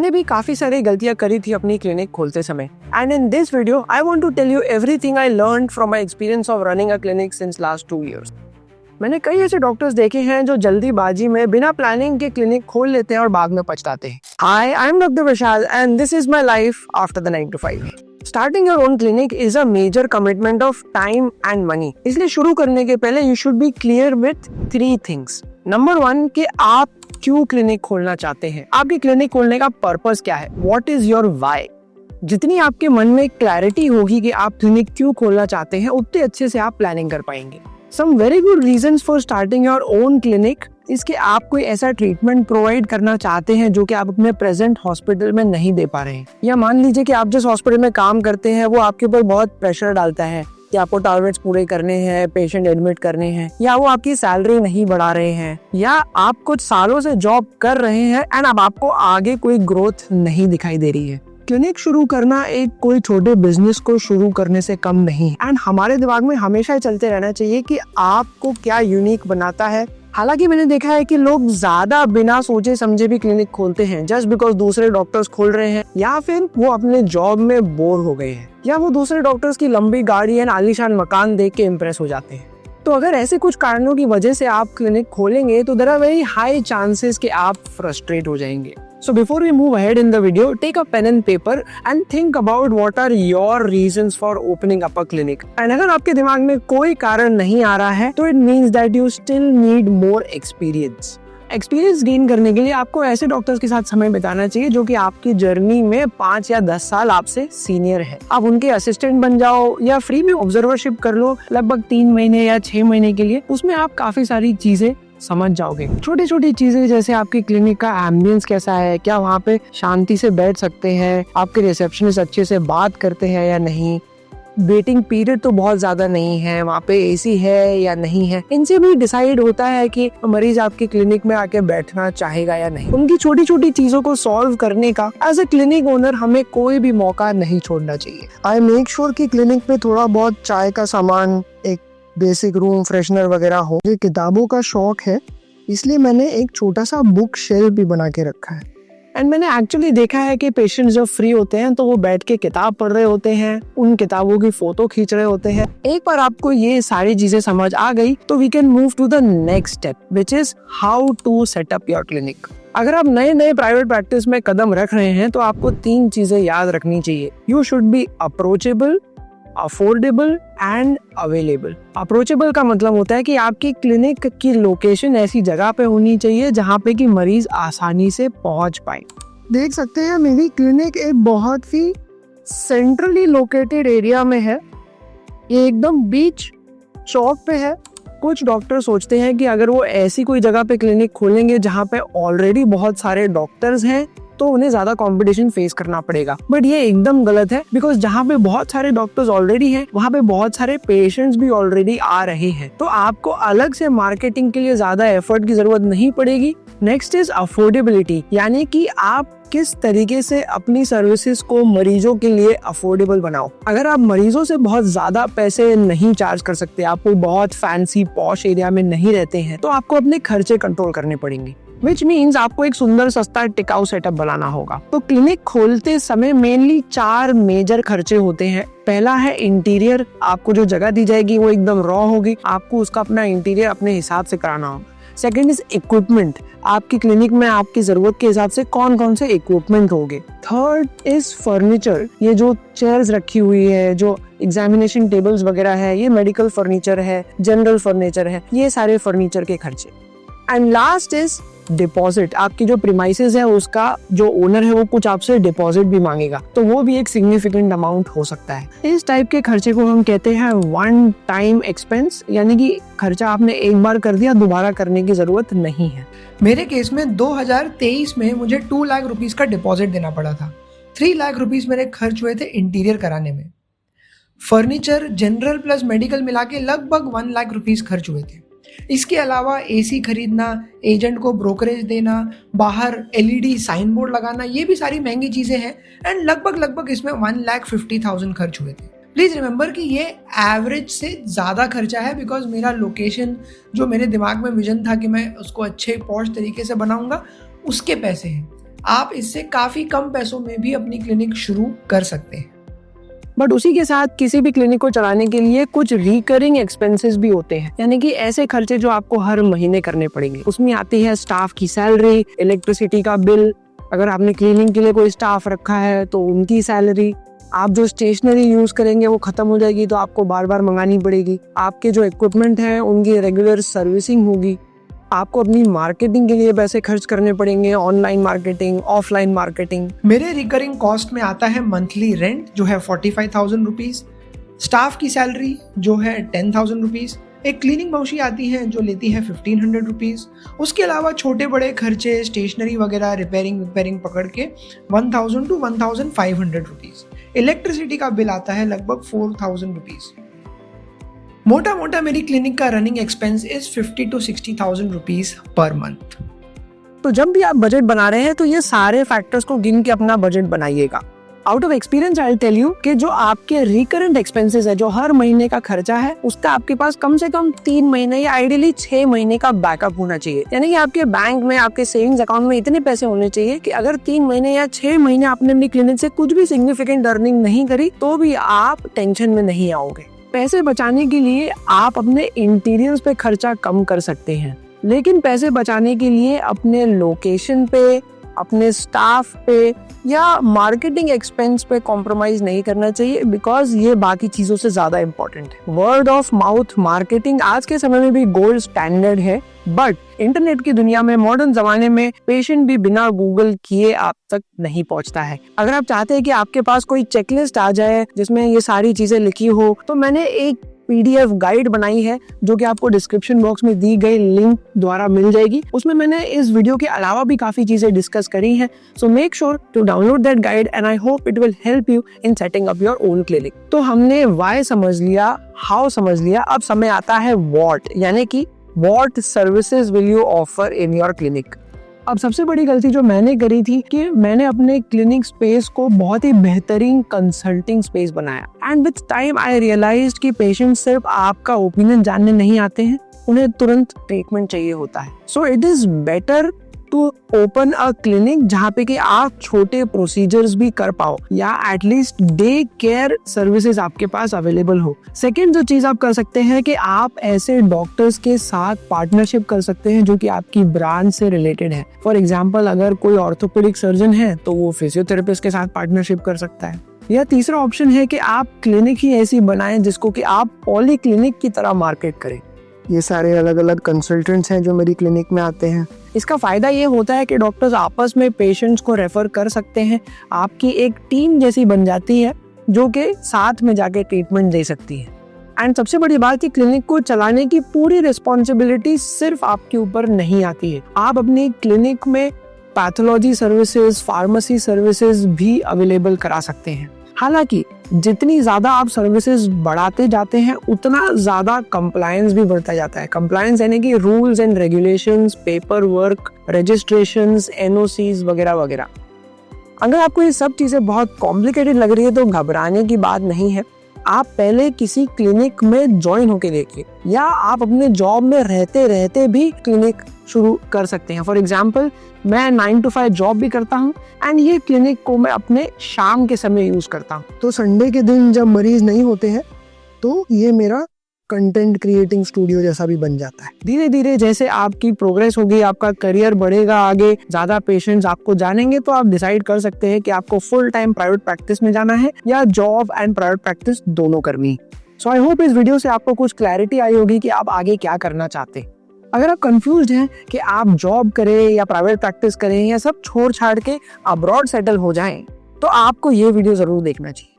मैंने भी काफी सारी गलतियां करी थी अपनी क्लिनिक खोलते समय। And in this video I want to tell you everything I learned from my experience of running a clinic since last 2 years। मैंने कई ऐसे डॉक्टर्स देखे हैं जो जल्दीबाजी में बिना प्लानिंग के क्लिनिक खोल लेते हैं और बाद में पछताते हैं। Hi, I am doctor Vishal and this is my life after the 9 to 5। Starting your own clinic is a major commitment of time and money. इसलिए शुरू करने के पहले you should be clear with 3 things. Number 1 कि आप क्यों clinic खोलना चाहते हैं, आपकी क्लिनिक खोलने का पर्पस क्या है, व्हाट इज योर व्हाई। जितनी आपके मन में क्लैरिटी होगी कि आप क्लिनिक क्यों खोलना चाहते हैं, उतने अच्छे से आप प्लानिंग कर पाएंगे। Some very good reasons for starting your own clinic इसके आप कोई ऐसा ट्रीटमेंट प्रोवाइड करना चाहते हैं जो कि आप अपने प्रेजेंट हॉस्पिटल में नहीं दे पा रहे हैं, या मान लीजिए कि आप जिस हॉस्पिटल में काम करते हैं वो आपके ऊपर बहुत प्रेशर डालता है कि आपको टारगेट्स पूरे करने हैं, पेशेंट एडमिट करने हैं, या वो आपकी सैलरी नहीं बढ़ा रहे हैं, या आप कुछ सालों से जॉब कर रहे हैं एंड अब आपको आगे कोई ग्रोथ नहीं दिखाई दे रही है। क्लिनिक शुरू करना एक कोई छोटे बिजनेस को शुरू करने से कम नहीं। एंड हमारे दिमाग में हमेशा चलते रहना चाहिए कि आपको क्या यूनिक बनाता है। हालांकि मैंने देखा है कि लोग ज्यादा बिना सोचे समझे भी क्लिनिक खोलते हैं जस्ट बिकॉज दूसरे डॉक्टर्स खोल रहे हैं, या फिर वो अपने जॉब में बोर हो गए हैं, या वो दूसरे डॉक्टर्स की लंबी गाड़ी एंड आलीशान मकान देख के इम्प्रेस हो जाते हैं। तो अगर ऐसे कुछ कारणों की वजह से आप क्लिनिक खोलेंगे तो there are very high chances कि आप फ्रस्ट्रेट हो जाएंगे। So before we move ahead in the video, take a pen and paper and think about what are your reasons for opening up a clinic. And अगर आपके दिमाग में कोई कारण नहीं आ रहा है तो it means that you still need more experience. Experience gain करने के लिए आपको ऐसे डॉक्टर्स के साथ समय बिताना चाहिए जो कि आपकी जर्नी में 5 या 10 साल आपसे सीनियर है। आप उनके असिस्टेंट बन जाओ या फ्री में ऑब्जर्वरशिप कर लो लगभग 3 महीने या 6 महीने के लिए। उसमें आप काफी सारी चीजें समझ जाओगे। छोटी छोटी चीजें जैसे आपकी क्लिनिक का एम्बियंस कैसा है, क्या वहाँ पे शांति से बैठ सकते हैं, आपके रिसेप्शनिस्ट अच्छे से बात करते हैं या नहीं, वेटिंग पीरियड तो बहुत ज्यादा नहीं है, वहाँ पे एसी है या नहीं है। इनसे भी डिसाइड होता है कि मरीज आपके क्लिनिक में आके बैठना चाहेगा या नहीं। उनकी छोटी छोटी चीजों को सॉल्व करने का एज ए क्लिनिक ओनर हमें कोई भी मौका नहीं छोड़ना चाहिए। आई मेक श्योर कि क्लिनिक में थोड़ा बहुत चाय का सामान, एक बेसिक रूम फ्रेशनर वगैरह हो। मुझे किताबों का शौक है इसलिए मैंने एक छोटा सा बुक शेल्फ भी बना के रखा है। एंड मैंने एक्चुअली देखा है कि पेशेंट्स जब फ्री होते हैं तो वो बैठ के किताब पढ़ रहे होते हैं, उन किताबों की फोटो खींच रहे होते हैं। एक बार आपको ये सारी चीजें समझ आ गई तो we can move to the next step which is how to set up your clinic. अगर आप नए नए प्राइवेट प्रैक्टिस में कदम रख रहे हैं तो आपको 3 चीजें याद रखनी चाहिए। You should B approachable, affordable and available. Approachable का मतलब होता है कि आपकी क्लिनिक की लोकेशन ऐसी जगह पे होनी चाहिए जहाँ पे कि मरीज आसानी से पहुंच पाए। देख सकते हैं मेरी क्लिनिक एक बहुत ही सेंट्रली लोकेटेड एरिया में है। ये एकदम बीच चौक पे है। कुछ डॉक्टर सोचते हैं कि अगर वो ऐसी कोई जगह पे क्लिनिक खोलेंगे जहाँ पे ऑलरेडी बहुत सारे डॉक्टर्स हैं तो उन्हें ज्यादा कंपटीशन फेस करना पड़ेगा, बट ये एकदम गलत है। बिकॉज जहाँ पे बहुत सारे डॉक्टर्स ऑलरेडी हैं वहाँ पे बहुत सारे पेशेंट्स भी ऑलरेडी आ रहे हैं, तो आपको अलग से मार्केटिंग के लिए ज्यादा एफर्ट की जरूरत नहीं पड़ेगी। नेक्स्ट इज अफोर्डेबिलिटी, यानी कि आप किस तरीके से अपनी सर्विसेज को मरीजों के लिए अफोर्डेबल बनाओ। अगर आप मरीजों से बहुत ज्यादा पैसे नहीं चार्ज कर सकते, आप कोई बहुत फैंसी पॉश एरिया में नहीं रहते हैं, तो आपको अपने खर्चे कंट्रोल करने पड़ेंगे, विच मीन्स आपको एक सुंदर सस्ता टिकाऊ सेटअप बनाना होगा। तो क्लिनिक खोलते समय मेनली 4 मेजर खर्चे होते हैं। पहला है इंटीरियर। आपको जो जगह दी जाएगी वो एकदम रॉ होगी, आपको उसका अपना इंटीरियर अपने हिसाब से कराना होगा। Second is equipment. आपकी क्लिनिक में आपकी जरूरत के हिसाब से कौन कौन से इक्विपमेंट होंगे। Third is furniture. ये जो चेयर्स रखी हुई है, जो एग्जामिनेशन टेबल्स वगैरह है, ये मेडिकल फर्नीचर है, जनरल फर्नीचर है, ये सारे फर्नीचर के खर्चे। And last is deposit. आपकी जो प्रीमाइसेस है उसका जो ओनर है वो कुछ आपसे डिपॉजिट भी मांगेगा, तो वो भी एक सिग्निफिकेंट अमाउंट हो सकता है। इस टाइप के खर्चे को हम कहते हैं वन टाइम एक्सपेंस, यानी कि खर्चा आपने एक बार कर दिया, दोबारा करने की जरूरत नहीं है। मेरे केस में 2023 में मुझे 2 लाख रुपीस का डिपॉजिट देना पड़ा था। 3 लाख रुपीस मेरे खर्च हुए थे इंटीरियर कराने में। फर्नीचर, जनरल प्लस मेडिकल मिला के लगभग 1 लाख रुपीस खर्च हुए थे। इसके अलावा एसी खरीदना, एजेंट को ब्रोकरेज देना, बाहर एलईडी साइन बोर्ड लगाना, ये भी सारी महंगी चीजें हैं एंड लगभग इसमें 1,50,000 खर्च हुए थे। प्लीज रिमेंबर कि ये एवरेज से ज़्यादा खर्चा है बिकॉज मेरा लोकेशन जो मेरे दिमाग में विजन था कि मैं उसको अच्छे पॉश तरीके से बनाऊंगा, उसके पैसे हैं। आप इससे काफ़ी कम पैसों में भी अपनी क्लिनिक शुरू कर सकते हैं। बट उसी के साथ किसी भी क्लिनिक को चलाने के लिए कुछ रिकरिंग एक्सपेंसेस भी होते हैं, यानी कि ऐसे खर्चे जो आपको हर महीने करने पड़ेंगे। उसमें आती है स्टाफ की सैलरी, इलेक्ट्रिसिटी का बिल, अगर आपने क्लीनिंग के लिए कोई स्टाफ रखा है तो उनकी सैलरी, आप जो स्टेशनरी यूज करेंगे वो खत्म हो जाएगी तो आपको बार बार मंगानी पड़ेगी, आपके जो इक्विपमेंट हैं उनकी रेगुलर सर्विसिंग होगी, आपको अपनी मार्केटिंग के लिए पैसे खर्च करने पड़ेंगे, ऑनलाइन मार्केटिंग, ऑफलाइन मार्केटिंग। मेरे रिकरिंग कॉस्ट में आता है मंथली रेंट जो है 45,000 रुपीज़, स्टाफ की सैलरी जो है 10,000 रुपीज़, एक क्लीनिंग मौशी आती है जो लेती है 1,500 रुपीज़, उसके अलावा छोटे बड़े खर्चे स्टेशनरी वगैरह रिपेयरिंग पकड़ के 1,000 to 1,500 रुपीज़। इलेक्ट्रिसिटी का बिल आता है लगभग 4,000 रुपीज़। मोटा मोटा मेरी क्लिनिक का running expense is 50 to 60,000 rupees per month. तो जब भी आप बजट बना रहे हैं तो ये सारे फैक्टर्स को गिन के अपना बजट बनाइएगा। Out of experience I will tell you कि जो आपके रिकरेंट एक्सपेंसेस है, जो हर महीने का खर्चा है, उसका आपके पास कम से कम 3 महीने या आइडियली 6 महीने का बैकअप होना चाहिए। यानी कि आपके बैंक में, आपके सेविंग्स अकाउंट में इतने पैसे होने चाहिए कि अगर 3 महीने या 6 महीने आपने अपनी क्लिनिक से कुछ भी सिग्निफिकेंट अर्निंग नहीं करी तो भी आप टेंशन में नहीं आओगे। पैसे बचाने के लिए आप अपने इंटीरियर्स पे खर्चा कम कर सकते हैं, लेकिन पैसे बचाने के लिए अपने लोकेशन पे, अपने स्टाफ पे या मार्केटिंग एक्सपेंस पे कॉम्प्रोमाइज नहीं करना चाहिए, बिकॉज ये बाकी चीजों से ज्यादा इंपॉर्टेंट है। वर्ड ऑफ माउथ मार्केटिंग आज के समय में भी गोल्ड स्टैंडर्ड है, बट इंटरनेट की दुनिया में, मॉडर्न जमाने में पेशेंट भी बिना गूगल किए आप तक नहीं पहुंचता है। अगर आप चाहते हैं कि आपके पास कोई चेकलिस्ट आ जाए जिसमें ये सारी चीजें लिखी हो, तो मैंने एक PDF गाइड बनाई है जो कि आपको डिस्क्रिप्शन बॉक्स में दी गई लिंक द्वारा मिल जाएगी। उसमें मैंने इस वीडियो के अलावा भी काफी चीजें डिस्कस करी हैं, so make sure to download that guide and I hope it will help you in setting up your own clinic. तो हमने व्हाई समझ लिया, हाउ समझ लिया, अब समय आता है व्हाट, यानी कि what services will you offer in your clinic. अब सबसे बड़ी गलती जो मैंने करी थी कि मैंने अपने क्लिनिक स्पेस को बहुत ही बेहतरीन कंसल्टिंग स्पेस बनाया, and with time I realised कि पेशेंट्स सिर्फ आपका ओपिनियन जानने नहीं आते हैं, उन्हें तुरंत ट्रीटमेंट चाहिए होता है। So it is better to open a clinic जहाँ पे कि आप छोटे प्रोसीजर्स भी कर पाओ या एटलीस्ट डे केयर सर्विसेज आपके पास अवेलेबल हो। सेकेंड जो चीज आप कर सकते हैं कि आप ऐसे डॉक्टर्स के साथ पार्टनरशिप कर सकते हैं जो कि आपकी ब्रांच से रिलेटेड है। फॉर एग्जाम्पल, अगर कोई ऑर्थोपेडिक सर्जन है तो वो फिजियोथेरेपिस्ट के साथ पार्टनरशिप कर सकता है। या तीसरा ऑप्शन है कि आप क्लिनिक ही ऐसी बनाएं जिसको कि आप पॉली क्लिनिक की तरह मार्केट करें। ये सारे अलग अलग कंसल्टेंट्स हैं जो मेरी क्लिनिक में आते हैं। इसका फायदा ये होता है कि डॉक्टर्स आपस में पेशेंट्स को रेफर कर सकते हैं, आपकी एक टीम जैसी बन जाती है जो कि साथ में जाके ट्रीटमेंट दे सकती है। एंड सबसे बड़ी बात कि क्लिनिक को चलाने की पूरी रिस्पॉन्सिबिलिटी सिर्फ आपके ऊपर नहीं आती है। आप अपनी क्लिनिक में पैथोलॉजी सर्विसेज, फार्मेसी सर्विसेज भी अवेलेबल करा सकते हैं। हालांकि जितनी ज्यादा आप सर्विसेज बढ़ाते जाते हैं उतना ज्यादा कंप्लायंस भी बढ़ता जाता है। कंप्लायंस यानी कि rules and regulations, paper work, registrations, NOCs वगैरह वगैरह। अगर आपको ये सब चीजें बहुत कॉम्प्लिकेटेड लग रही है तो घबराने की बात नहीं है। आप पहले किसी क्लिनिक में ज्वाइन होके देखिए, या आप अपने जॉब में रहते रहते भी क्लिनिक शुरू कर सकते हैं। फॉर एग्जाम्पल, मैं 9 to 5 जॉब भी करता हूँ एंड ये क्लिनिक को मैं अपने शाम के समय यूज करता हूँ। तो संडे के दिन जब मरीज नहीं होते हैं तो ये मेरा कंटेंट क्रिएटिंग स्टूडियो जैसा भी बन जाता है। धीरे धीरे जैसे आपकी प्रोग्रेस होगी, आपका करियर बढ़ेगा आगे, ज्यादा पेशेंट्स आपको जानेंगे, तो आप डिसाइड कर सकते हैं कि आपको फुल टाइम प्राइवेट प्रैक्टिस में जाना है या जॉब एंड प्राइवेट प्रैक्टिस दोनों करनी। सो आई होप इस वीडियो से आपको कुछ क्लैरिटी आई होगी कि आप आगे क्या करना चाहते हैं। अगर आप कंफ्यूज्ड हैं कि आप जॉब करें या प्राइवेट प्रैक्टिस करें या सब छोड़ छाड़ के अब्रॉड सेटल हो जाएं, तो आपको ये वीडियो जरूर देखना चाहिए।